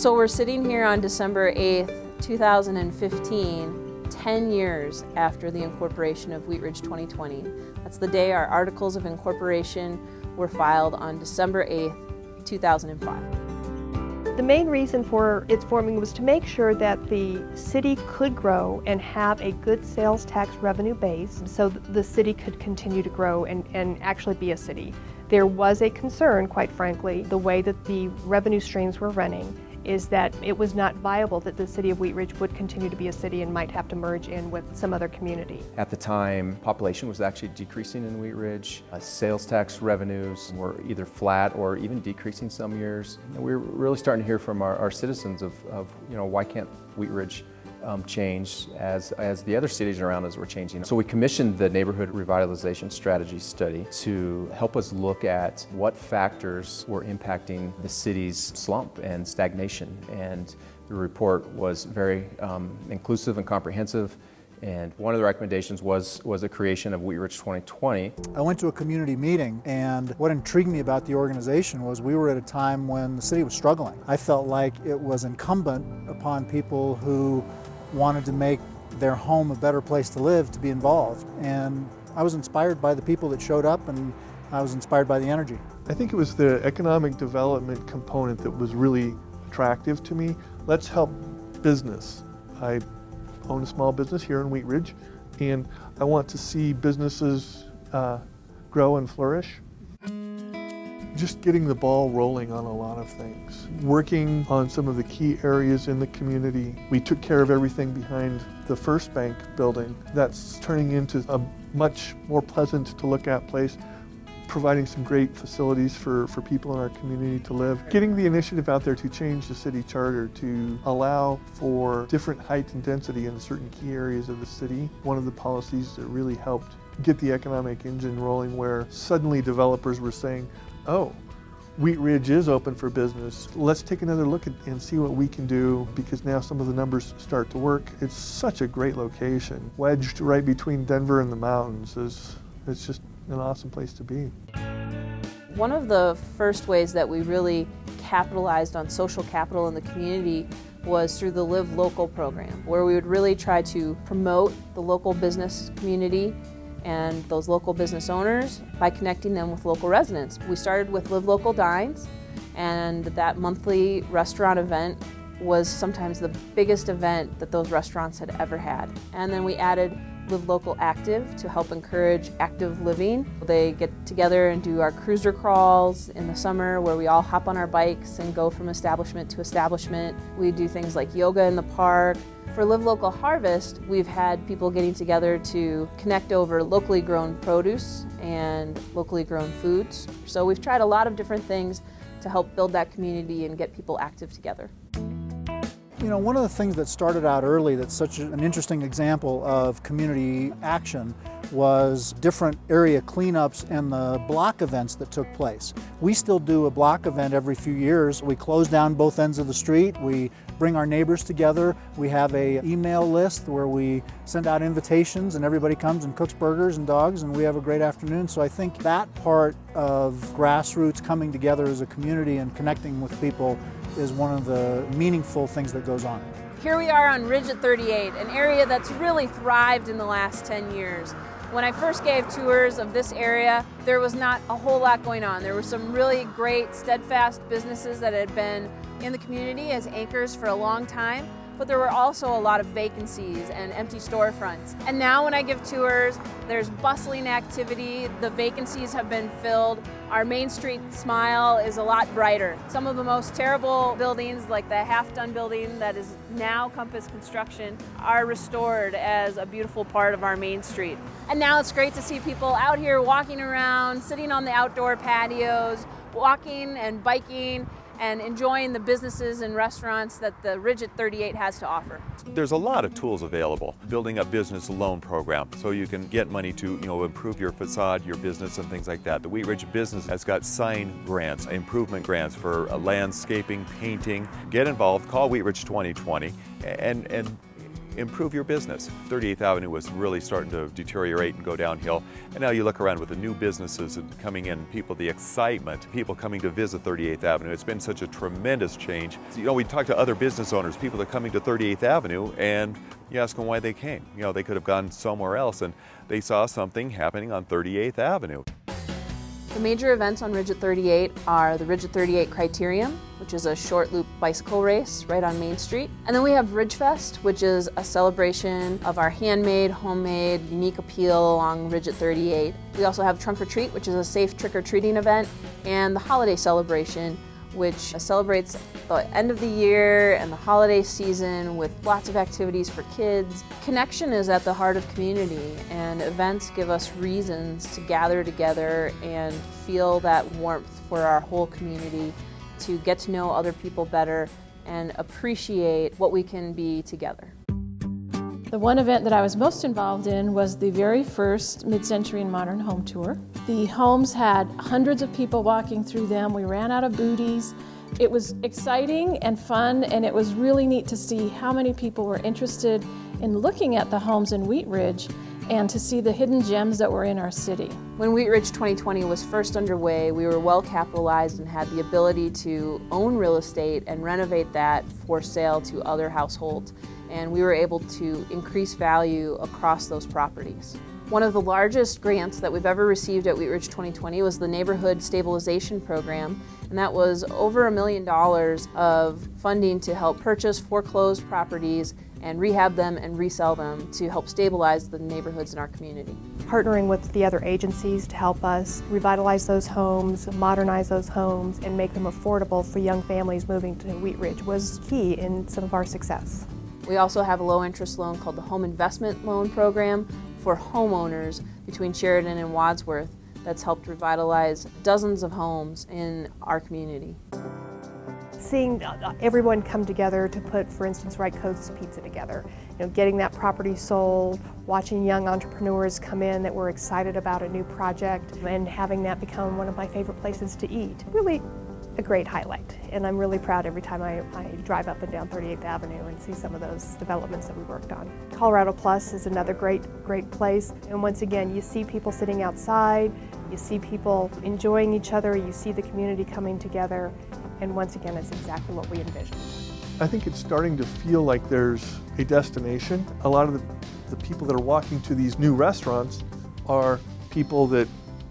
So we're sitting here on December 8th, 2015, 10 years after the incorporation of Wheat Ridge 2020. That's the day our articles of incorporation were filed on December 8th, 2005. The main reason for its forming was to make sure that the city could grow and have a good sales tax revenue base so that the city could continue to grow and actually be a city. There was a concern, quite frankly, the way that the revenue streams were running is that it was not viable that the city of Wheat Ridge would continue to be a city and might have to merge in with some other community. At the time, population was actually decreasing in Wheat Ridge. Sales tax revenues were either flat or even decreasing some years. And we were really starting to hear from our citizens of why can't Wheat Ridge change as the other cities around us were changing. So we commissioned the Neighborhood Revitalization Strategy Study to help us look at what factors were impacting the city's slump and stagnation. And the report was very inclusive and comprehensive. And one of the recommendations was the creation of Wheat Ridge 2020. I went to a community meeting, and what intrigued me about the organization was we were at a time when the city was struggling. I felt like it was incumbent upon people who wanted to make their home a better place to live to be involved. And I was inspired by the people that showed up, and I was inspired by the energy. I think it was the economic development component that was really attractive to me. Let's help business. I own a small business here in Wheat Ridge, and I want to see businesses grow and flourish. Just getting the ball rolling on a lot of things. Working on some of the key areas in the community. We took care of everything behind the First Bank building. That's turning into a much more pleasant to look at place, providing some great facilities for people in our community to live. Getting the initiative out there to change the city charter to allow for different height and density in certain key areas of the city. One of the policies that really helped get the economic engine rolling, where suddenly developers were saying, oh, Wheat Ridge is open for business. Let's take another look and see what we can do, because now some of the numbers start to work. It's such a great location. Wedged right between Denver and the mountains. It's just an awesome place to be. One of the first ways that we really capitalized on social capital in the community was through the Live Local program, where we would really try to promote the local business community and those local business owners by connecting them with local residents. We started with Live Local Dines, and that monthly restaurant event was sometimes the biggest event that those restaurants had ever had. And then we added Live Local Active to help encourage active living. They get together and do our cruiser crawls in the summer, where we all hop on our bikes and go from establishment to establishment. We do things like yoga in the park. For Live Local Harvest, we've had people getting together to connect over locally grown produce and locally grown foods. So we've tried a lot of different things to help build that community and get people active together. You know, one of the things that started out early that's such an interesting example of community action was different area cleanups and the block events that took place. We still do a block event every few years. We close down both ends of the street. We bring our neighbors together. We have an email list where we send out invitations and everybody comes and cooks burgers and dogs, and we have a great afternoon. So I think that part of grassroots coming together as a community and connecting with people is one of the meaningful things that goes on. Here we are on Ridge at 38, an area that's really thrived in the last 10 years. When I first gave tours of this area, there was not a whole lot going on. There were some really great, steadfast businesses that had been in the community as anchors for a long time, but there were also a lot of vacancies and empty storefronts. And now when I give tours, there's bustling activity, the vacancies have been filled, our Main Street smile is a lot brighter. Some of the most terrible buildings, like the half-done building that is now Compass Construction, are restored as a beautiful part of our Main Street. And now it's great to see people out here walking around, sitting on the outdoor patios, walking and biking, and enjoying the businesses and restaurants that the Ridge at 38 has to offer. There's a lot of tools available. Building a business loan program so you can get money to improve your facade, your business, and things like that. The Wheat Ridge business has got sign grants, improvement grants for landscaping, painting. Get involved, call Wheat Ridge 2020 and improve your business. 38th Avenue was really starting to deteriorate and go downhill, and now you look around with the new businesses coming in, people, the excitement, people coming to visit 38th Avenue. It's been such a tremendous change. You know, we talk to other business owners, people that are coming to 38th Avenue, and you ask them why they came. You know, they could have gone somewhere else, and they saw something happening on 38th Avenue. The major events on Ridge at 38 are the Ridge at 38 Criterium, which is a short loop bicycle race right on Main Street. And then we have Ridge Fest, which is a celebration of our handmade, homemade, unique appeal along Ridge at 38. We also have Trunk or Treat, which is a safe trick-or-treating event, and the holiday celebration, which celebrates the end of the year and the holiday season with lots of activities for kids. Connection is at the heart of community, and events give us reasons to gather together and feel that warmth for our whole community, to get to know other people better and appreciate what we can be together. The one event that I was most involved in was the very first Mid-Century and Modern Home Tour. The homes had hundreds of people walking through them. We ran out of booties. It was exciting and fun, and it was really neat to see how many people were interested in looking at the homes in Wheat Ridge and to see the hidden gems that were in our city. When Wheat Ridge 2020 was first underway, we were well capitalized and had the ability to own real estate and renovate that for sale to other households. And we were able to increase value across those properties. One of the largest grants that we've ever received at Wheat Ridge 2020 was the Neighborhood Stabilization Program, and that was over $1 million of funding to help purchase foreclosed properties and rehab them and resell them to help stabilize the neighborhoods in our community. Partnering with the other agencies to help us revitalize those homes, modernize those homes, and make them affordable for young families moving to Wheat Ridge was key in some of our success. We also have a low-interest loan called the Home Investment Loan Program for homeowners between Sheridan and Wadsworth that's helped revitalize dozens of homes in our community. Seeing everyone come together to put, for instance, Right Coast Pizza together, getting that property sold, watching young entrepreneurs come in that were excited about a new project, and having that become one of my favorite places to eat. Really a great highlight, and I'm really proud every time I drive up and down 38th Avenue and see some of those developments that we worked on. Colorado Plus is another great place, and once again you see people sitting outside, you see people enjoying each other, you see the community coming together, and once again it's exactly what we envisioned. I think it's starting to feel like there's a destination. A lot of the people that are walking to these new restaurants are people that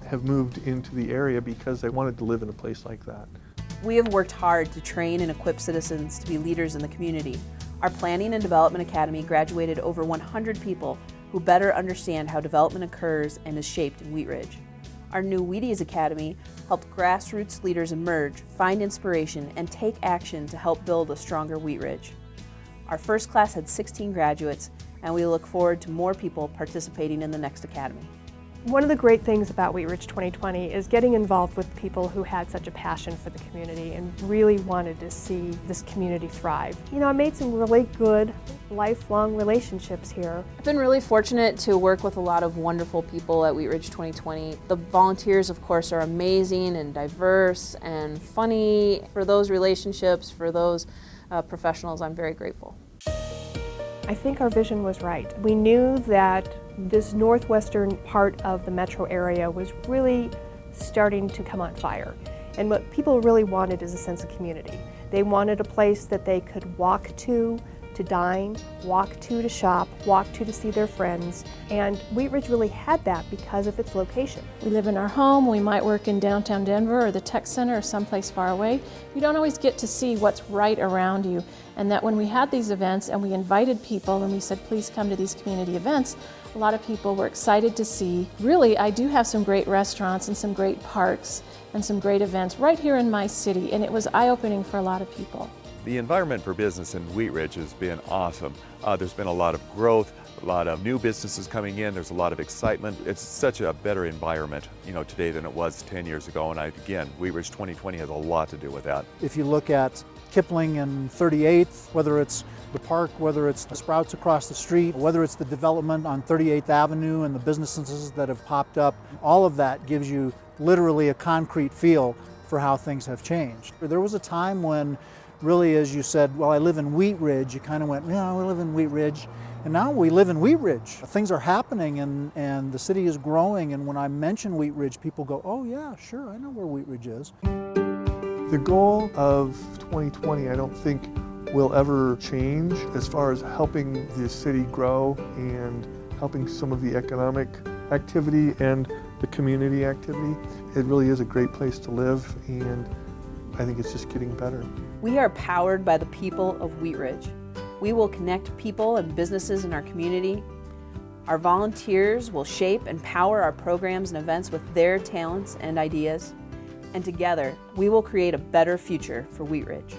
have moved into the area because they wanted to live in a place like that. We have worked hard to train and equip citizens to be leaders in the community. Our Planning and Development Academy graduated over 100 people who better understand how development occurs and is shaped in Wheat Ridge. Our new Wheaties Academy helped grassroots leaders emerge, find inspiration, and take action to help build a stronger Wheat Ridge. Our first class had 16 graduates, and we look forward to more people participating in the next academy. One of the great things about Wheat Ridge 2020 is getting involved with people who had such a passion for the community and really wanted to see this community thrive. I made some really good lifelong relationships here. I've been really fortunate to work with a lot of wonderful people at Wheat Ridge 2020. The volunteers, of course, are amazing and diverse and funny. For those relationships, for those professionals, I'm very grateful. I think our vision was right. We knew that this northwestern part of the metro area was really starting to come on fire. And what people really wanted is a sense of community. They wanted a place that they could walk to dine, walk to shop, walk to see their friends. And Wheat Ridge really had that because of its location. We live in our home, we might work in downtown Denver or the tech center or someplace far away. You don't always get to see what's right around you. And that when we had these events and we invited people and we said, please come to these community events, a lot of people were excited to see, really, I do have some great restaurants and some great parks and some great events right here in my city, and it was eye-opening for a lot of people. The environment for business in Wheat Ridge has been awesome. There's been a lot of growth, a lot of new businesses coming in, there's a lot of excitement. It's such a better environment, today than it was 10 years ago, and again, Wheat Ridge 2020 has a lot to do with that. If you look at Kipling and 38th, whether it's the park, whether it's the Sprouts across the street, whether it's the development on 38th Avenue and the businesses that have popped up, all of that gives you literally a concrete feel for how things have changed. There was a time when really, as you said, well, I live in Wheat Ridge, you kind of went, yeah, we live in Wheat Ridge. And now we live in Wheat Ridge. Things are happening and the city is growing, and when I mention Wheat Ridge, people go, oh yeah, sure, I know where Wheat Ridge is. The goal of 2020, I don't think will ever change as far as helping the city grow and helping some of the economic activity and the community activity. It really is a great place to live, and I think it's just getting better. We are powered by the people of Wheat Ridge. We will connect people and businesses in our community. Our volunteers will shape and power our programs and events with their talents and ideas. And together, we will create a better future for Wheat Ridge.